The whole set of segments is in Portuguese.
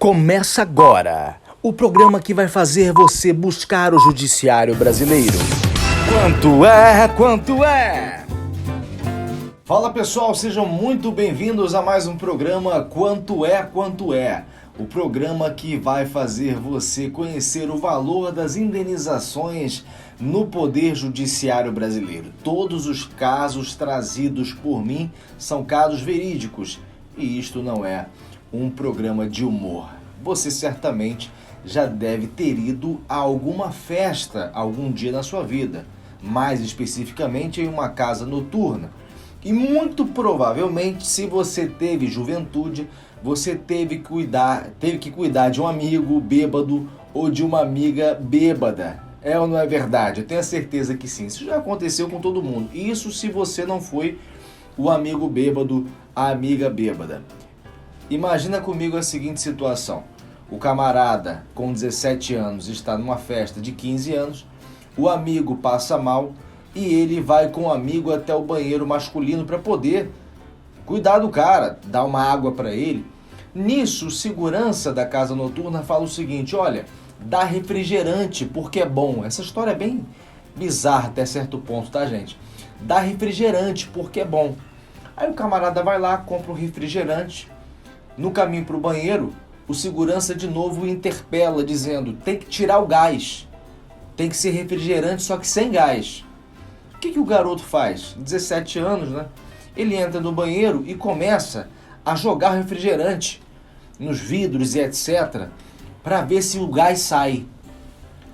Começa agora o programa que vai fazer você buscar o judiciário brasileiro. Quanto é? Quanto é? Fala pessoal, sejam muito bem-vindos a mais um programa Quanto é? Quanto é? O programa que vai fazer você conhecer o valor das indenizações no Poder Judiciário Brasileiro. Todos os casos trazidos por mim são casos verídicos e isto não é um programa de humor. Você certamente já deve ter ido a alguma festa algum dia na sua vida, mais especificamente em uma casa noturna. E muito provavelmente, se você teve juventude, você teve que cuidar de um amigo bêbado ou de uma amiga bêbada. É ou não é verdade? Eu tenho a certeza que sim. Isso já aconteceu com todo mundo. Isso se você não foi o amigo bêbado, a amiga bêbada. Imagina comigo a seguinte situação. O camarada com 17 anos está numa festa de 15 anos, o amigo passa mal e ele vai com o amigo até o banheiro masculino para poder cuidar do cara, dar uma água para ele. Nisso, o segurança da casa noturna fala o seguinte: olha, dá refrigerante porque é bom. Essa história é bem bizarra até certo ponto, tá, gente? Dá refrigerante porque é bom. Aí o camarada vai lá, compra um refrigerante. No caminho para o banheiro, o segurança de novo o interpela, dizendo: tem que tirar o gás. Tem que ser refrigerante, só que sem gás. O que o garoto faz? 17 anos, né? Ele entra no banheiro e começa a jogar refrigerante nos vidros e etc. para ver se o gás sai.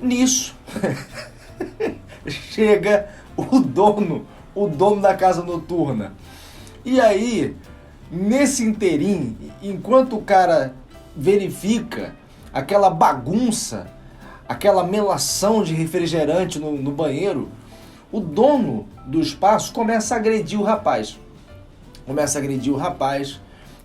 Nisso, chega o dono da casa noturna. E aí, nesse inteirinho, enquanto o cara verifica aquela bagunça, aquela melação de refrigerante no banheiro, o dono do espaço começa a agredir o rapaz.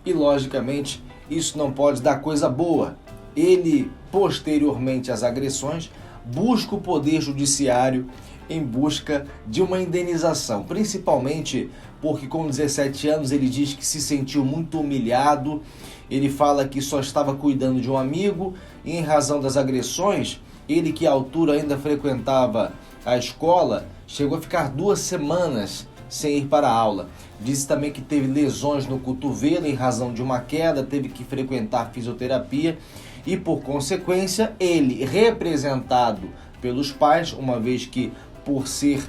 E, logicamente, isso não pode dar coisa boa. Ele, posteriormente às agressões, busca o Poder Judiciário em busca de uma indenização, principalmente porque com 17 anos ele diz que se sentiu muito humilhado. Ele fala que só estava cuidando de um amigo e, em razão das agressões, ele que à altura ainda frequentava a escola, chegou a ficar 2 semanas sem ir para a aula. Disse também que teve lesões no cotovelo em razão de uma queda, teve que frequentar fisioterapia e, por consequência, ele, representado pelos pais, uma vez que, por ser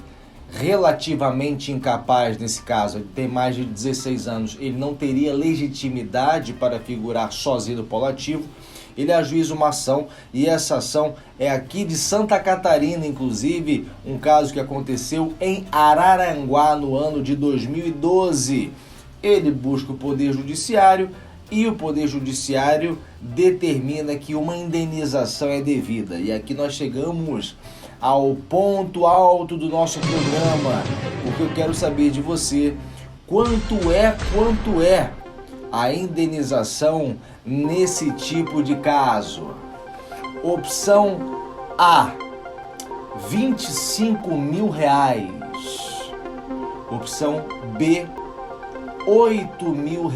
relativamente incapaz, nesse caso, ele tem mais de 16 anos, ele não teria legitimidade para figurar sozinho no polo ativo, ele ajuiza uma ação, e essa ação é aqui de Santa Catarina, inclusive, um caso que aconteceu em Araranguá no ano de 2012. Ele busca o Poder Judiciário e o Poder Judiciário determina que uma indenização é devida. E aqui nós chegamos ao ponto alto do nosso programa, porque eu quero saber de você quanto é a indenização nesse tipo de caso. Opção A, R$25 mil. Opção B, R$8 mil.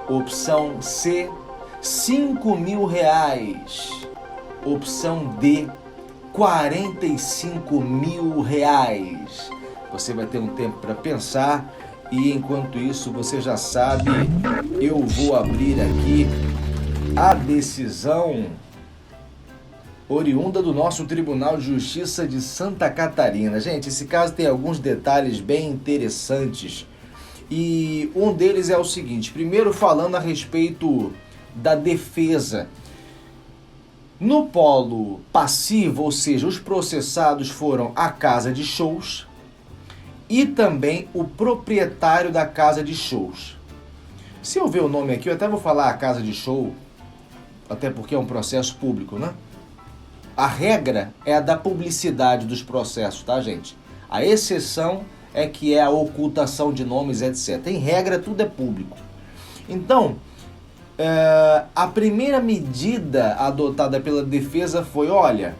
Opção C, R$5 mil. Opção D, R$45 mil. Você vai ter um tempo para pensar. E enquanto isso, você já sabe, eu vou abrir aqui a decisão oriunda do nosso Tribunal de Justiça de Santa Catarina. Gente, esse caso tem alguns detalhes bem interessantes. E um deles é o seguinte: primeiro, falando a respeito da defesa. No polo passivo, ou seja, os processados foram a casa de shows e também o proprietário da casa de shows. Se eu ver o nome aqui, eu até vou falar a casa de show, até porque é um processo público, né? A regra é a da publicidade dos processos, tá, gente? A exceção é que é a ocultação de nomes, etc. Em regra, tudo é público. Então, a primeira medida adotada pela defesa foi: olha,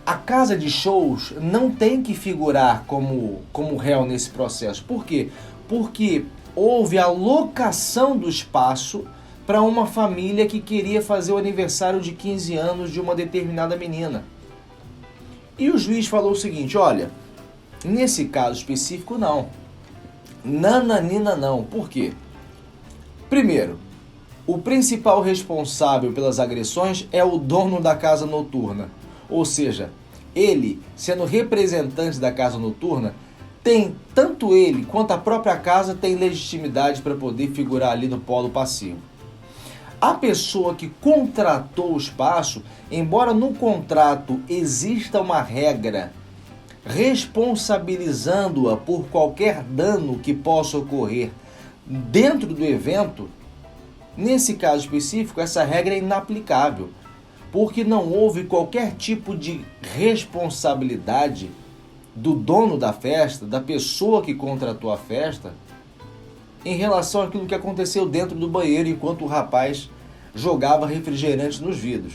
a casa de shows não tem que figurar como réu nesse processo. Por quê? Porque houve a locação do espaço para uma família que queria fazer o aniversário de 15 anos de uma determinada menina. E o juiz falou o seguinte: olha, nesse caso específico não. Nananina não. Por quê? Primeiro, o principal responsável pelas agressões é o dono da casa noturna. Ou seja, ele, sendo representante da casa noturna, tanto ele quanto a própria casa tem legitimidade para poder figurar ali no polo passivo. A pessoa que contratou o espaço, embora no contrato exista uma regra responsabilizando-a por qualquer dano que possa ocorrer dentro do evento, nesse caso específico, essa regra é inaplicável, porque não houve qualquer tipo de responsabilidade do dono da festa, da pessoa que contratou a festa, em relação àquilo que aconteceu dentro do banheiro enquanto o rapaz jogava refrigerante nos vidros.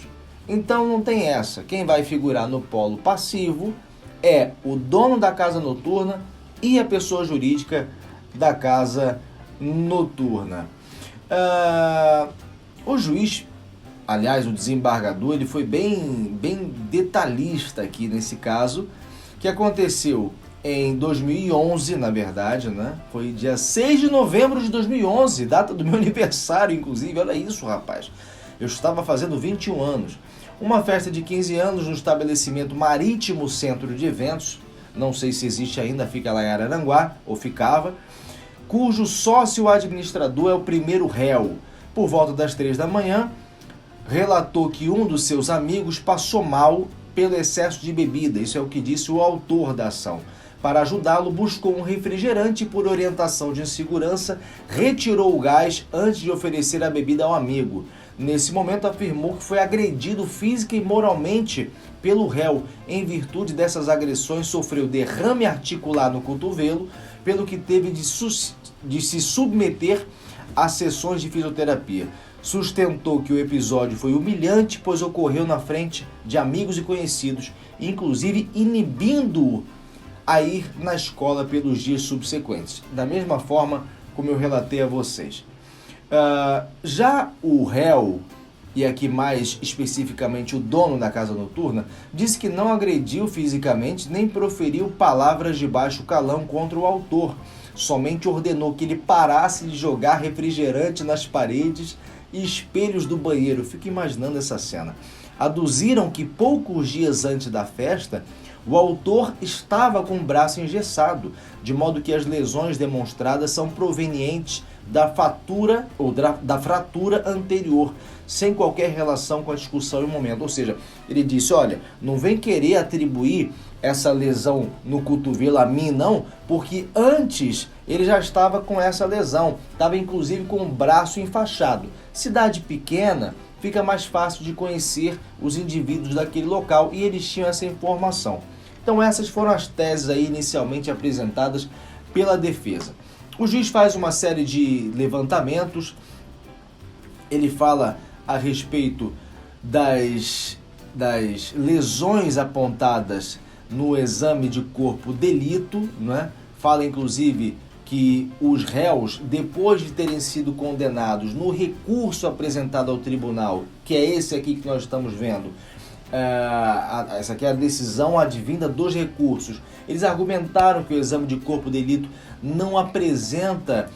Então não tem essa. Quem vai figurar no polo passivo é o dono da casa noturna e a pessoa jurídica da casa noturna. O juiz, aliás, o desembargador, ele foi bem detalhista aqui nesse caso, que aconteceu em 2011, na verdade, né? Foi dia 6 de novembro de 2011, data do meu aniversário, inclusive. Olha isso, rapaz. Eu estava fazendo 21 anos. Uma festa de 15 anos no estabelecimento Marítimo Centro de Eventos, não sei se existe ainda, fica lá em Araranguá, ou ficava, cujo sócio administrador é o primeiro réu. Por volta das 3 da manhã, relatou que um dos seus amigos passou mal pelo excesso de bebida. Isso é o que disse o autor da ação. Para ajudá-lo, buscou um refrigerante e, por orientação de segurança, retirou o gás antes de oferecer a bebida ao amigo. Nesse momento, afirmou que foi agredido física e moralmente pelo réu. Em virtude dessas agressões, sofreu derrame articular no cotovelo, pelo que teve de se submeter a sessões de fisioterapia. Sustentou que o episódio foi humilhante, pois ocorreu na frente de amigos e conhecidos, inclusive inibindo-o a ir na escola pelos dias subsequentes, da mesma forma como eu relatei a vocês. Já o réu, e aqui mais especificamente o dono da casa noturna, disse que não agrediu fisicamente nem proferiu palavras de baixo calão contra o autor, somente ordenou que ele parasse de jogar refrigerante nas paredes e espelhos do banheiro. Fico imaginando essa cena. Aduziram que poucos dias antes da festa, o autor estava com o braço engessado, de modo que as lesões demonstradas são provenientes da fratura anterior, sem qualquer relação com a discussão em momento. Ou seja, ele disse: olha, não vem querer atribuir essa lesão no cotovelo a mim não, porque antes ele já estava com essa lesão, estava inclusive com o braço enfaixado. Cidade pequena, fica mais fácil de conhecer os indivíduos daquele local e eles tinham essa informação. Então essas foram as teses aí inicialmente apresentadas pela defesa. O juiz faz uma série de levantamentos, ele fala a respeito das lesões apontadas no exame de corpo delito, né? Fala inclusive que os réus, depois de terem sido condenados no recurso apresentado ao tribunal, que é esse aqui que nós estamos vendo, essa aqui é a decisão advinda dos recursos, eles argumentaram que o exame de corpo de delito não apresenta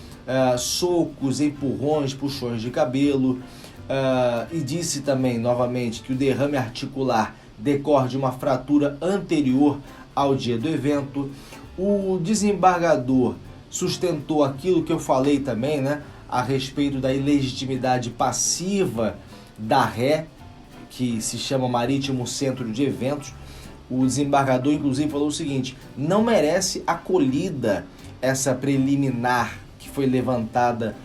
socos, empurrões, puxões de cabelo, e disse também, novamente, que o derrame articular decorre de uma fratura anterior ao dia do evento. O desembargador sustentou aquilo que eu falei também, né, a respeito da ilegitimidade passiva da ré, que se chama Marítimo Centro de Eventos. O desembargador, inclusive, falou o seguinte: não merece acolhida essa preliminar que foi levantada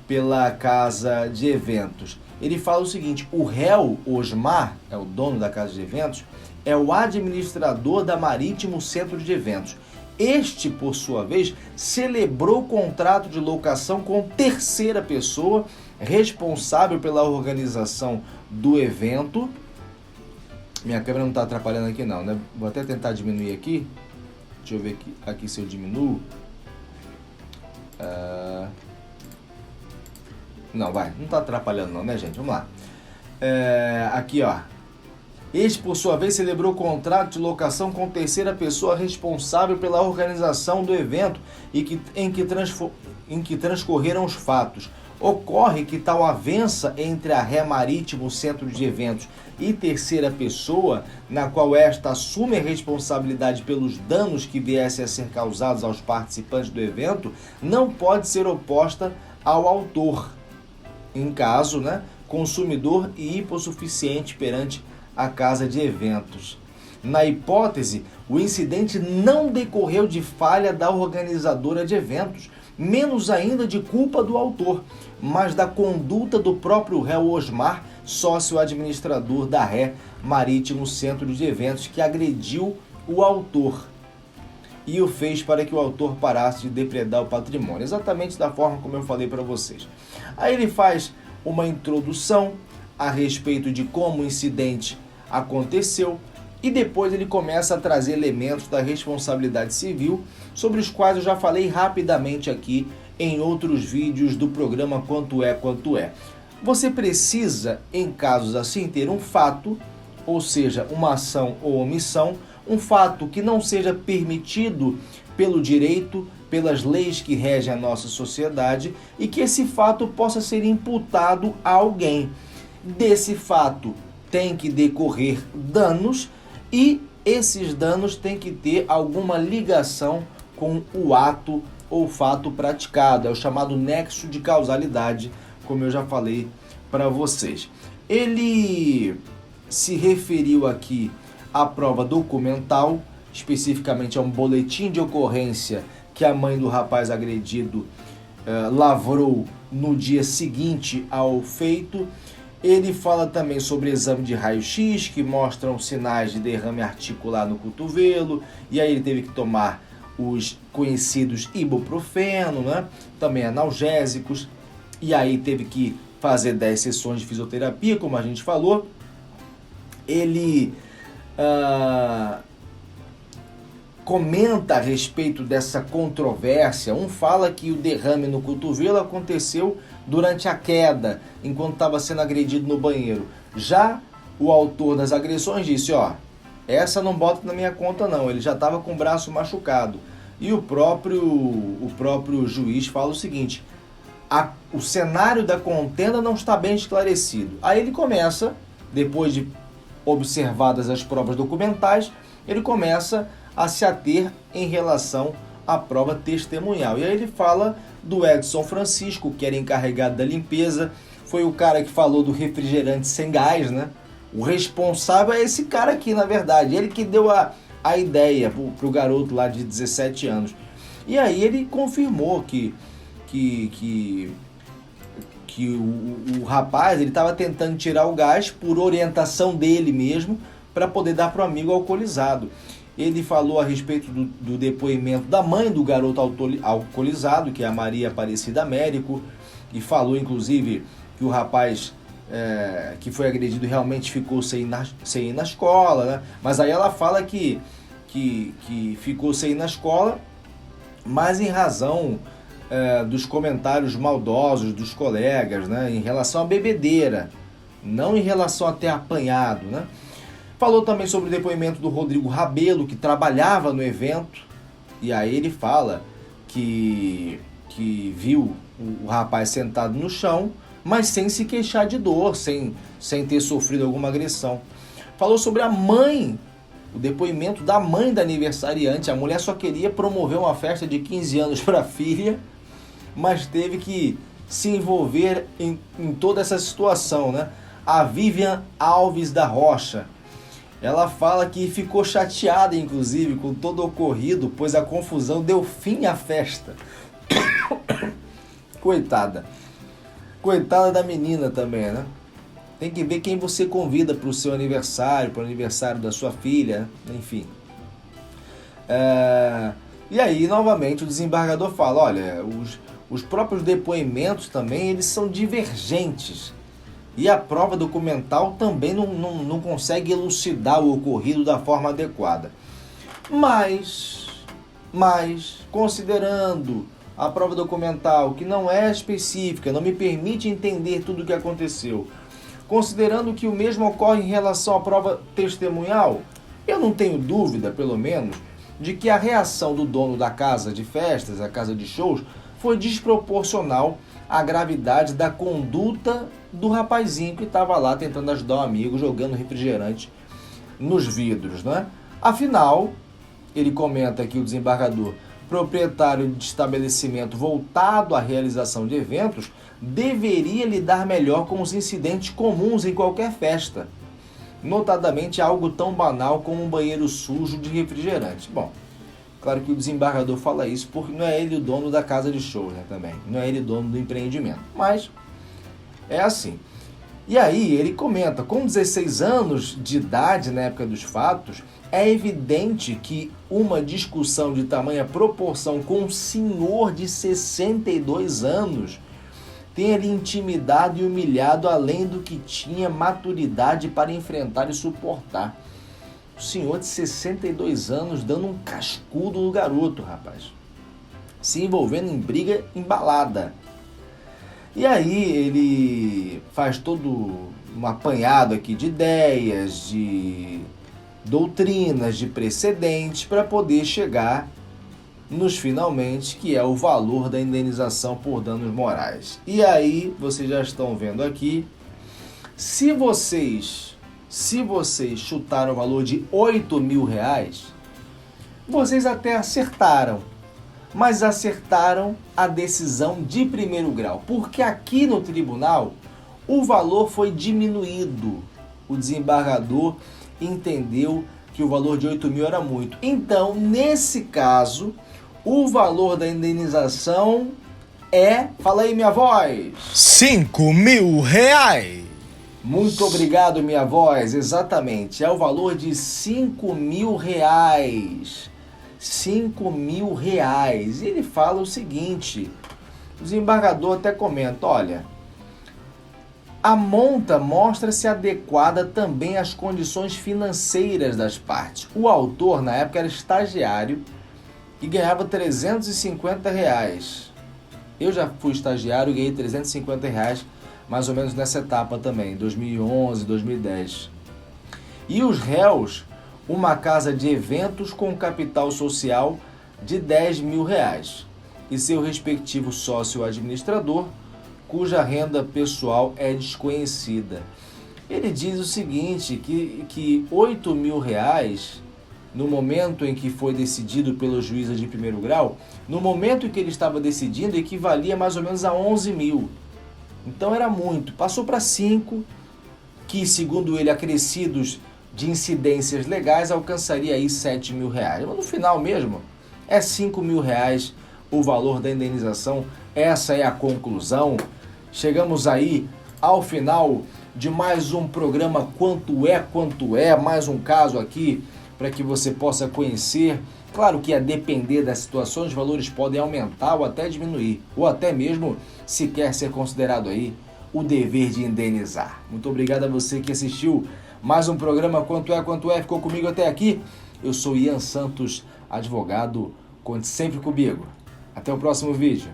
pela casa de eventos. Ele fala o seguinte: o réu Osmar, é o dono da casa de eventos, é o administrador da Marítimo Centro de Eventos. Este, por sua vez, celebrou o contrato de locação com terceira pessoa responsável pela organização do evento. Minha câmera não está atrapalhando aqui não, né? Vou até tentar diminuir aqui. Deixa eu ver aqui se eu diminuo. Não, não tá atrapalhando não, né, gente? Vamos lá. Aqui, ó. Este, por sua vez, celebrou contrato de locação com terceira pessoa responsável pela organização do evento em que transcorreram os fatos. Ocorre que tal avença entre a Ré Marítimo Centro de Eventos e terceira pessoa, na qual esta assume a responsabilidade pelos danos que viessem a ser causados aos participantes do evento, não pode ser oposta ao autor, em caso, consumidor e hipossuficiente perante a casa de eventos. Na hipótese, o incidente não decorreu de falha da organizadora de eventos, menos ainda de culpa do autor, mas da conduta do próprio réu Osmar, sócio-administrador da Ré Marítimo Centro de Eventos, que agrediu o autor e o fez para que o autor parasse de depredar o patrimônio, exatamente da forma como eu falei para vocês. Aí ele faz uma introdução a respeito de como o incidente aconteceu e depois ele começa a trazer elementos da responsabilidade civil, sobre os quais eu já falei rapidamente aqui em outros vídeos do programa Quanto É. Você precisa, em casos assim, ter um fato, ou seja, uma ação ou omissão, um fato que não seja permitido pelo direito, pelas leis que regem a nossa sociedade, e que esse fato possa ser imputado a alguém. Desse fato tem que decorrer danos e esses danos têm que ter alguma ligação com o ato ou fato praticado. É o chamado nexo de causalidade, como eu já falei para vocês. Ele se referiu aqui à prova documental, especificamente a um boletim de ocorrência que a mãe do rapaz agredido lavrou no dia seguinte ao feito. Ele fala também sobre exame de raio-x, que mostram sinais de derrame articular no cotovelo, e aí ele teve que tomar os conhecidos ibuprofeno, também analgésicos, e aí teve que fazer 10 sessões de fisioterapia, como a gente falou. Ele comenta a respeito dessa controvérsia. Um fala que o derrame no cotovelo aconteceu durante a queda, enquanto estava sendo agredido no banheiro. Já o autor das agressões disse, essa não bota na minha conta não, ele já estava com o braço machucado. E o próprio juiz fala o seguinte, o cenário da contenda não está bem esclarecido. Aí ele começa, depois de observadas as provas documentais, ele começa a se ater em relação à prova testemunhal. E aí ele fala do Edson Francisco, que era encarregado da limpeza, foi o cara que falou do refrigerante sem gás, O responsável é esse cara aqui, na verdade, ele que deu a ideia pro garoto lá de 17 anos. E aí ele confirmou que o rapaz ele estava tentando tirar o gás por orientação dele mesmo, para poder dar para o amigo alcoolizado. Ele falou a respeito do depoimento da mãe do garoto alcoolizado, que é a Maria Aparecida Américo, e falou inclusive que o rapaz que foi agredido realmente ficou sem ir na escola, Mas aí ela fala que ficou sem ir na escola, mas em razão dos comentários maldosos dos colegas, em relação à bebedeira, não em relação a ter apanhado, Falou também sobre o depoimento do Rodrigo Rabelo, que trabalhava no evento, e aí ele fala que viu o rapaz sentado no chão, mas sem se queixar de dor, sem ter sofrido alguma agressão. Falou sobre a mãe, o depoimento da mãe da aniversariante. A mulher só queria promover uma festa de 15 anos para a filha, mas teve que se envolver em toda essa situação, A Vivian Alves da Rocha, ela fala que ficou chateada, inclusive, com todo o ocorrido, pois a confusão deu fim à festa. Coitada da menina também, Tem que ver quem você convida para o seu aniversário, para o aniversário da sua filha, enfim. E aí, novamente, o desembargador fala, olha, os próprios depoimentos também, eles são divergentes. E a prova documental também não consegue elucidar o ocorrido da forma adequada. Mas considerando a prova documental que não é específica, não me permite entender tudo o que aconteceu, considerando que o mesmo ocorre em relação à prova testemunhal, eu não tenho dúvida, pelo menos, de que a reação do dono da casa de festas, a casa de shows, foi desproporcional à gravidade da conduta do rapazinho que estava lá tentando ajudar um amigo, jogando refrigerante nos vidros, né? Afinal, ele comenta aqui, o desembargador, proprietário de estabelecimento voltado à realização de eventos, deveria lidar melhor com os incidentes comuns em qualquer festa, notadamente algo tão banal como um banheiro sujo de refrigerante. Bom, claro que o desembargador fala isso porque não é ele o dono da casa de show, né, também. Não é ele o dono do empreendimento, mas é assim. E aí ele comenta, com 16 anos de idade na época dos fatos, é evidente que uma discussão de tamanha proporção com um senhor de 62 anos tenha lhe intimidado e humilhado além do que tinha maturidade para enfrentar e suportar. O senhor de 62 anos dando um cascudo no garoto, rapaz. Se envolvendo em briga embalada. E aí ele faz todo um apanhado aqui de ideias, de doutrinas, de precedentes, para poder chegar nos finalmente, que é o valor da indenização por danos morais. E aí, vocês já estão vendo aqui, se vocês chutaram o valor de R$8.000, vocês até acertaram, mas acertaram a decisão de primeiro grau, porque aqui no tribunal o valor foi diminuído. O desembargador entendeu que o valor de 8 mil era muito. Então, nesse caso, o valor da indenização é... Fala aí, minha voz! R$5.000! Muito obrigado, minha voz. Exatamente, é o valor de R$5.000. R$5.000. E ele fala o seguinte, o desembargador até comenta, olha... A monta mostra-se adequada também às condições financeiras das partes. O autor, na época, era estagiário e ganhava R$350. Eu já fui estagiário e ganhei R$350, mais ou menos nessa etapa também, 2011, 2010. E os réus, uma casa de eventos com capital social de R$10.000 e seu respectivo sócio administrador, cuja renda pessoal é desconhecida. Ele diz o seguinte, que R$8.000, no momento em que foi decidido pelo juiz de primeiro grau, no momento em que ele estava decidindo, equivalia mais ou menos a 11 mil. Então era muito. Passou para 5, que segundo ele, acrescidos de incidências legais, alcançaria aí R$7.000. Mas no final mesmo, é R$5.000 o valor da indenização. Essa é a conclusão. Chegamos aí ao final de mais um programa Quanto é, mais um caso aqui para que você possa conhecer. Claro que a depender das situações, os valores podem aumentar ou até diminuir, ou até mesmo sequer ser considerado aí o dever de indenizar. Muito obrigado a você que assistiu mais um programa Quanto é, ficou comigo até aqui. Eu sou Ian Santos, advogado, conte sempre comigo. Até o próximo vídeo.